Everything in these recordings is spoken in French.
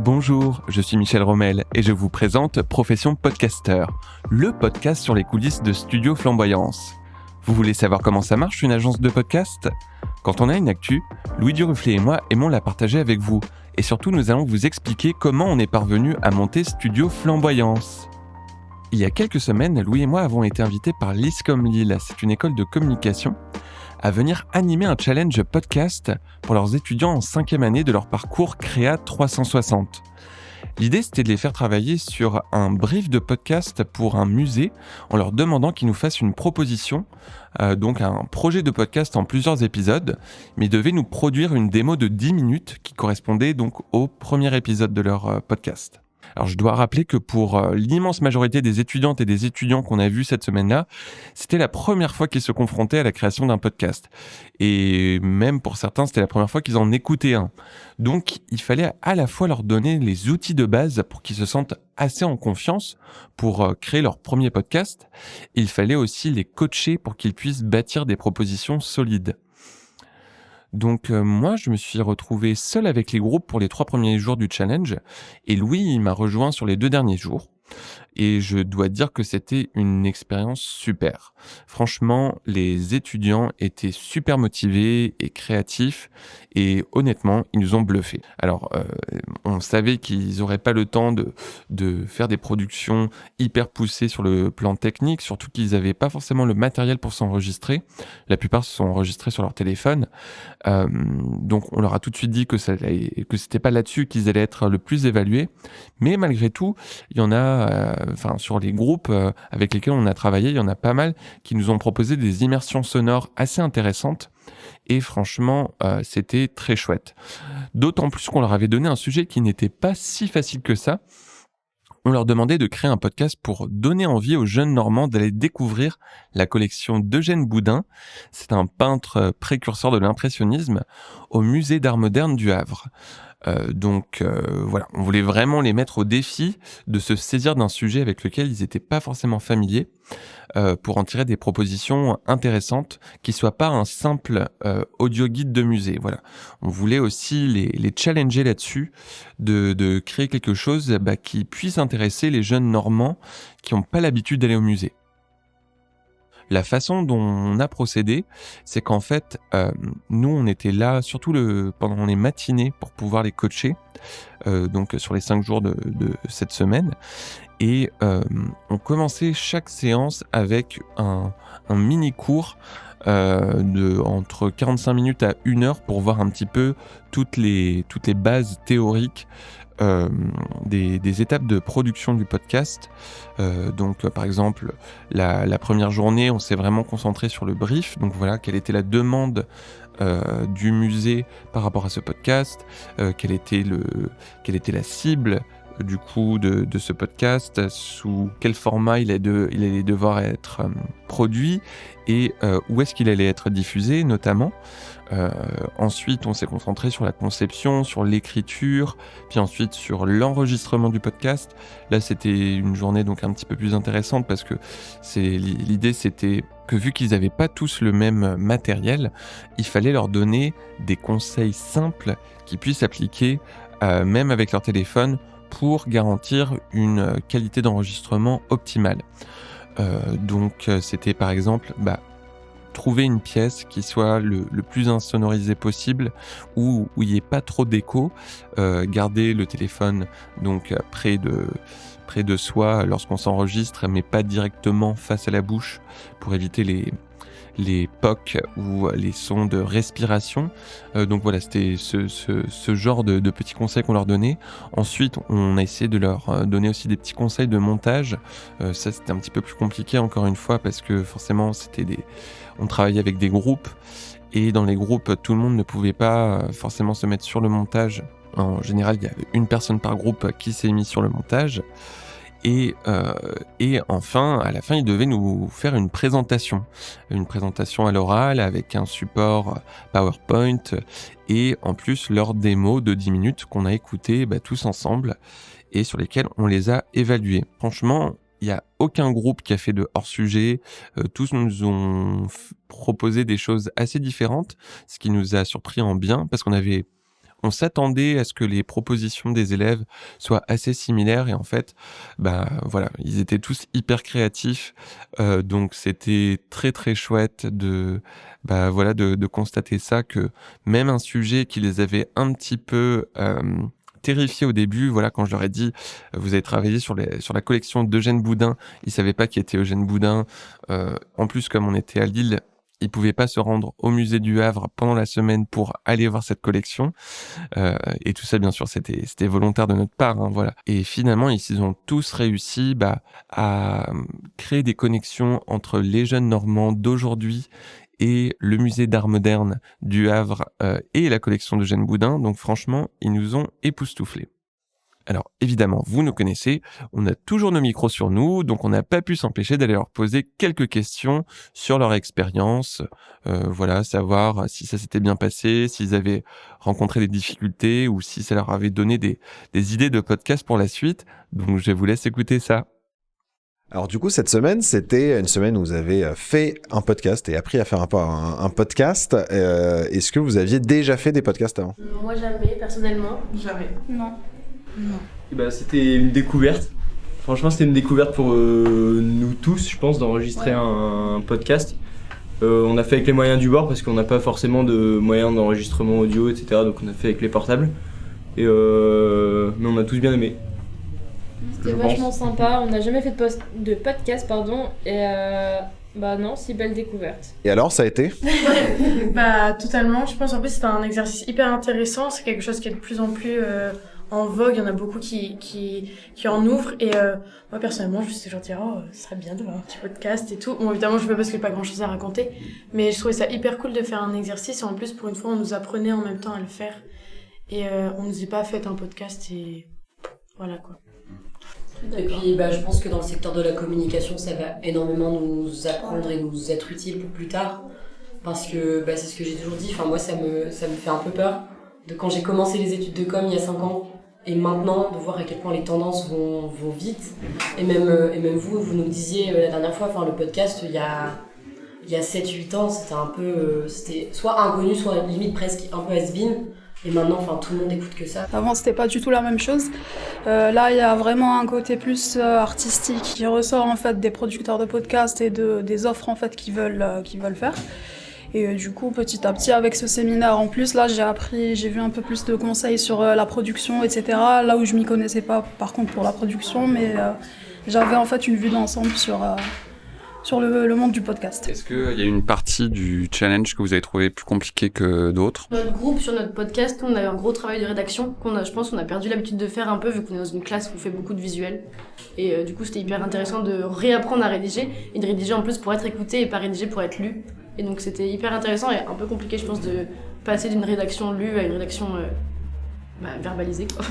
Bonjour, je suis Michel Rommel et je vous présente Profession Podcaster, le podcast sur les coulisses de Studio Flamboyance. Vous voulez savoir comment ça marche une agence de podcast ? Quand on a une actu, Louis Duruflé et moi aimons la partager avec vous. Et surtout, nous allons vous expliquer comment on est parvenu à monter Studio Flamboyance. Il y a quelques semaines, Louis et moi avons été invités par l'ISCOM Lille, c'est une école de communication, à venir animer un challenge podcast pour leurs étudiants en 5e année de leur parcours Créa 360. L'idée, c'était de les faire travailler sur un brief de podcast pour un musée en leur demandant qu'ils nous fassent une proposition, donc un projet de podcast en plusieurs épisodes, mais ils devaient nous produire une démo de 10 minutes qui correspondait donc au premier épisode de leur podcast. Alors je dois rappeler que pour l'immense majorité des étudiantes et des étudiants qu'on a vus cette semaine-là, c'était la première fois qu'ils se confrontaient à la création d'un podcast. Et même pour certains, c'était la première fois qu'ils en écoutaient un. Donc il fallait à la fois leur donner les outils de base pour qu'ils se sentent assez en confiance pour créer leur premier podcast. Et il fallait aussi les coacher pour qu'ils puissent bâtir des propositions solides. Donc moi, je me suis retrouvé seul avec les groupes pour les 3 premiers jours du challenge et Louis, il m'a rejoint sur les 2 derniers jours. Et je dois dire que c'était une expérience super. Franchement, les étudiants étaient super motivés et créatifs et honnêtement, ils nous ont bluffés. Alors, on savait qu'ils n'auraient pas le temps de faire des productions hyper poussées sur le plan technique, surtout qu'ils n'avaient pas forcément le matériel pour s'enregistrer. La plupart se sont enregistrés sur leur téléphone. Donc, on leur a tout de suite dit que c'était pas là-dessus qu'ils allaient être le plus évalués. Mais malgré tout, il y en a sur les groupes avec lesquels on a travaillé, il y en a pas mal qui nous ont proposé des immersions sonores assez intéressantes et franchement, c'était très chouette. D'autant plus qu'on leur avait donné un sujet qui n'était pas si facile que ça. On leur demandait de créer un podcast pour donner envie aux jeunes Normands d'aller découvrir la collection d'Eugène Boudin. C'est un peintre précurseur de l'impressionnisme au musée d'art moderne du Havre. Voilà, on voulait vraiment les mettre au défi de se saisir d'un sujet avec lequel ils n'étaient pas forcément familiers pour en tirer des propositions intéressantes qui soient pas un simple audio guide de musée. Voilà, on voulait aussi les challenger là-dessus, de créer quelque chose qui puisse intéresser les jeunes Normands qui n'ont pas l'habitude d'aller au musée. La façon dont on a procédé, c'est qu'en fait, nous, on était là surtout pendant les matinées pour pouvoir les coacher, donc sur les 5 jours de cette semaine. Et on commençait chaque séance avec un mini-cours entre 45 minutes à 1 heure pour voir un petit peu toutes les bases théoriques des étapes de production du podcast. Par exemple, la première journée, on s'est vraiment concentré sur le brief. Donc voilà, quelle était la demande du musée par rapport à ce podcast, quelle était la cible du coup de ce podcast, sous quel format il allait devoir être produit et où est-ce qu'il allait être diffusé notamment. Ensuite, on s'est concentré sur la conception, sur l'écriture, puis ensuite sur l'enregistrement du podcast. Là, c'était une journée donc un petit peu plus intéressante parce que l'idée, c'était que vu qu'ils n'avaient pas tous le même matériel, il fallait leur donner des conseils simples qui puissent appliquer même avec leur téléphone pour garantir une qualité d'enregistrement optimale. C'était par exemple trouver une pièce qui soit le plus insonorisée possible, où il n'y ait pas trop d'écho, garder le téléphone donc près de soi lorsqu'on s'enregistre, mais pas directement face à la bouche pour éviter les POC ou les sons de respiration. Donc voilà, c'était ce genre de petits conseils qu'on leur donnait. Ensuite, on a essayé de leur donner aussi des petits conseils de montage. Ça, c'était un petit peu plus compliqué encore une fois parce que forcément, on travaillait avec des groupes et dans les groupes, tout le monde ne pouvait pas forcément se mettre sur le montage. En général, il y avait une personne par groupe qui s'est mise sur le montage. Et enfin, à la fin, ils devaient nous faire une présentation à l'oral avec un support PowerPoint et en plus leur démo de 10 minutes qu'on a écouté tous ensemble et sur lesquels on les a évalués. Franchement, il n'y a aucun groupe qui a fait de hors-sujet. Tous nous ont proposé des choses assez différentes, ce qui nous a surpris en bien parce qu'on avait on s'attendait à ce que les propositions des élèves soient assez similaires et en fait, voilà, ils étaient tous hyper créatifs. Donc c'était très très chouette de constater ça, que même un sujet qui les avait un petit peu terrifiés au début, voilà, quand je leur ai dit vous avez travaillé sur la collection d'Eugène Boudin, ils savaient pas qui était Eugène Boudin. En plus, comme on était à Lille, ils pouvaient pas se rendre au musée du Havre pendant la semaine pour aller voir cette collection. Et tout ça, bien sûr, c'était volontaire de notre part, hein, voilà. Et finalement, ils ont tous réussi à créer des connexions entre les jeunes Normands d'aujourd'hui et le musée d'art moderne du Havre et la collection d'Eugène Boudin. Donc franchement, ils nous ont époustouflés. Alors évidemment, vous nous connaissez, on a toujours nos micros sur nous, donc on n'a pas pu s'empêcher d'aller leur poser quelques questions sur leur expérience, savoir si ça s'était bien passé, s'ils avaient rencontré des difficultés ou si ça leur avait donné des idées de podcast pour la suite. Donc je vous laisse écouter ça. Alors du coup, cette semaine, c'était une semaine où vous avez fait un podcast et appris à faire un podcast. Est-ce que vous aviez déjà fait des podcasts avant ? Moi jamais, personnellement. Jamais. Non. Et c'était une découverte. Franchement, c'était une découverte pour nous tous, je pense, d'enregistrer un podcast. On a fait avec les moyens du bord parce qu'on n'a pas forcément de moyens d'enregistrement audio, etc. Donc on a fait avec les portables. Mais on a tous bien aimé. C'était vachement sympa. On n'a jamais fait de podcast, et non, si belle découverte. Et alors, ça a été ? Totalement. Je pense en plus c'est un exercice hyper intéressant. C'est quelque chose qui est de plus en plus en vogue. Il y en a beaucoup qui en ouvrent. Et moi personnellement, je suis genre dire ce serait bien d'avoir un petit podcast et tout. Bon, évidemment, je veux pas parce que j'ai pas grand chose à raconter, mais je trouvais ça hyper cool de faire un exercice. Et en plus, pour une fois, on nous apprenait en même temps à le faire. Et on nous a pas fait un podcast et voilà quoi. Et puis je pense que dans le secteur de la communication, ça va énormément nous apprendre et nous être utile pour plus tard. Parce que c'est ce que j'ai toujours dit, moi ça me fait un peu peur de quand j'ai commencé les études de com il y a 5 ans et maintenant de voir à quel point les tendances vont vite. Et même vous nous disiez la dernière fois, le podcast il y a 7-8 ans, c'était un peu c'était soit inconnu, soit limite presque un peu has-been. Et maintenant, tout le monde écoute que ça. Avant, c'était pas du tout la même chose. Là, il y a vraiment un côté plus artistique qui ressort en fait des producteurs de podcasts et des offres en fait qu'ils veulent faire. Et du coup, petit à petit, avec ce séminaire en plus, là, j'ai vu un peu plus de conseils sur la production, etc. Là où je m'y connaissais pas, par contre, pour la production, mais j'avais en fait une vue d'ensemble sur le monde du podcast. Est-ce qu'il y a une partie du challenge que vous avez trouvé plus compliqué que d'autres ? Notre groupe, sur notre podcast, on a eu un gros travail de rédaction je pense qu'on a perdu l'habitude de faire un peu, vu qu'on est dans une classe où on fait beaucoup de visuels. Et du coup, c'était hyper intéressant de réapprendre à rédiger, et de rédiger en plus pour être écouté et pas rédiger pour être lu. Et donc c'était hyper intéressant et un peu compliqué, je pense, de passer d'une rédaction lue à une rédaction verbalisée, quoi.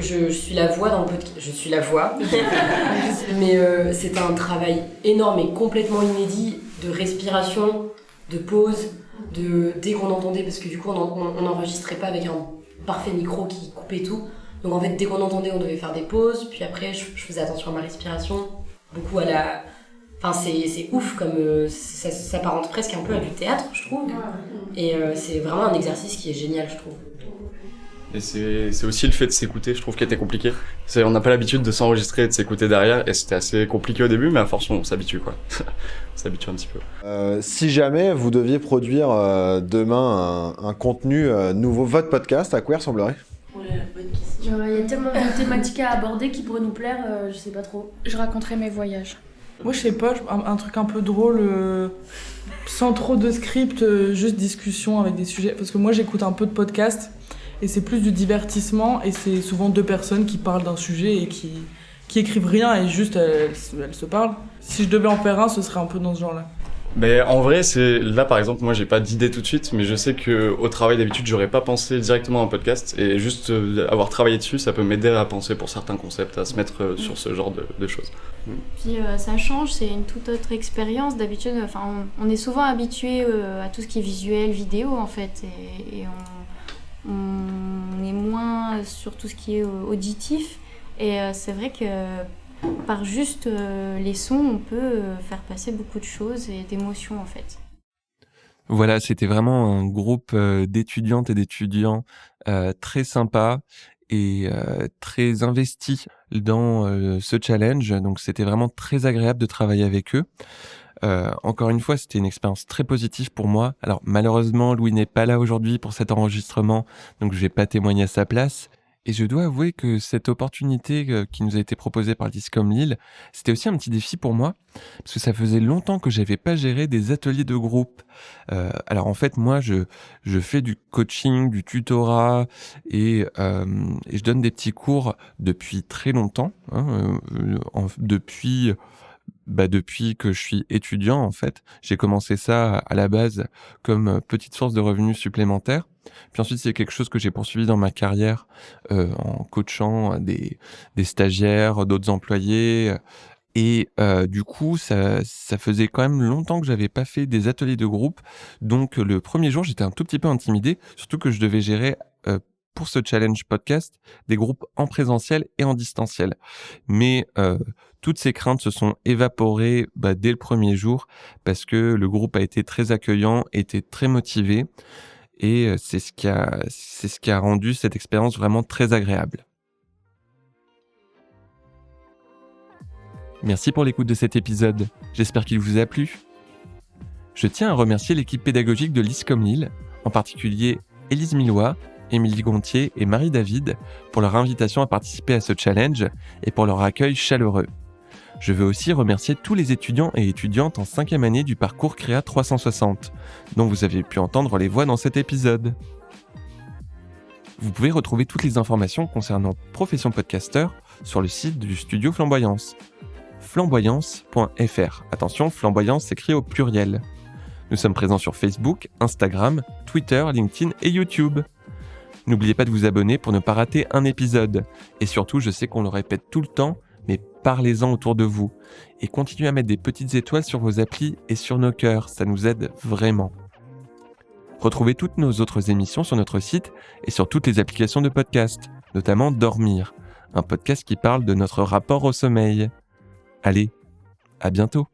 Je suis la voix dans le podcast. Je suis la voix. Mais c'était un travail énorme et complètement inédit de respiration, de pause, dès qu'on entendait, parce que du coup on n'enregistrait pas avec un parfait micro qui coupait tout. Donc en fait, dès qu'on entendait, on devait faire des pauses. Puis après, je faisais attention à ma respiration, beaucoup à la... c'est ouf, comme ça s'apparente presque un peu à du théâtre, je trouve. Et c'est vraiment un exercice qui est génial, je trouve. Et c'est aussi le fait de s'écouter, je trouve, qui était compliqué. On n'a pas l'habitude de s'enregistrer et de s'écouter derrière, et c'était assez compliqué au début, mais à force, on s'habitue, quoi. On s'habitue un petit peu. Si jamais vous deviez produire demain un contenu nouveau, votre podcast, à quoi il ressemblerait ? Il y a tellement de thématiques à aborder qui pourraient nous plaire, je sais pas trop. Je raconterai mes voyages. Moi je sais pas, un truc un peu drôle, sans trop de script, juste discussion avec des sujets. Parce que moi j'écoute un peu de podcasts. Et c'est plus du divertissement, et c'est souvent 2 personnes qui parlent d'un sujet et qui écrivent rien, et juste elles se parlent. Si je devais en faire un, ce serait un peu dans ce genre-là. Mais en vrai, là par exemple, moi j'ai pas d'idée tout de suite, mais je sais qu'au travail d'habitude, j'aurais pas pensé directement à un podcast, et juste avoir travaillé dessus, ça peut m'aider à penser pour certains concepts, à se mettre sur ce genre de choses. Puis ça change, c'est une toute autre expérience. D'habitude, on est souvent habitué à tout ce qui est visuel, vidéo en fait, et on est moins sur tout ce qui est auditif, et c'est vrai que par juste les sons on peut faire passer beaucoup de choses et d'émotions en fait. Voilà, c'était vraiment un groupe d'étudiantes et d'étudiants très sympa et très investis dans ce challenge. Donc c'était vraiment très agréable de travailler avec eux. Encore une fois, c'était une expérience très positive pour moi. Alors malheureusement, Louis n'est pas là aujourd'hui pour cet enregistrement, donc je vais pas témoigner à sa place. Et je dois avouer que cette opportunité qui nous a été proposée par l'ISCOM Lille, c'était aussi un petit défi pour moi, parce que ça faisait longtemps que j'avais pas géré des ateliers de groupe. Alors en fait, moi, je fais du coaching, du tutorat, et je donne des petits cours depuis très longtemps, depuis que je suis étudiant, en fait. J'ai commencé ça à la base comme petite source de revenus supplémentaires. Puis ensuite, c'est quelque chose que j'ai poursuivi dans ma carrière en coachant des stagiaires, d'autres employés. Et du coup, ça faisait quand même longtemps que j'avais pas fait des ateliers de groupe. Donc le premier jour, j'étais un tout petit peu intimidé, surtout que je devais gérer pour ce challenge podcast des groupes en présentiel et en distanciel. Mais toutes ces craintes se sont évaporées dès le premier jour parce que le groupe a été très accueillant, était très motivé et c'est ce qui a rendu cette expérience vraiment très agréable. Merci pour l'écoute de cet épisode, j'espère qu'il vous a plu. Je tiens à remercier l'équipe pédagogique de l'ISCOM Lille, en particulier Élise Millois, Émilie Gontier et Marie David pour leur invitation à participer à ce challenge et pour leur accueil chaleureux. Je veux aussi remercier tous les étudiants et étudiantes en 5e année du parcours Créa 360, dont vous avez pu entendre les voix dans cet épisode. Vous pouvez retrouver toutes les informations concernant Profession Podcasteur sur le site du studio Flamboyance. flamboyance.fr. Attention, Flamboyance s'écrit au pluriel. Nous sommes présents sur Facebook, Instagram, Twitter, LinkedIn et YouTube. N'oubliez pas de vous abonner pour ne pas rater un épisode. Et surtout, je sais qu'on le répète tout le temps, mais parlez-en autour de vous. Et continuez à mettre des petites étoiles sur vos applis et sur nos cœurs, ça nous aide vraiment. Retrouvez toutes nos autres émissions sur notre site et sur toutes les applications de podcast, notamment Dormir, un podcast qui parle de notre rapport au sommeil. Allez, à bientôt.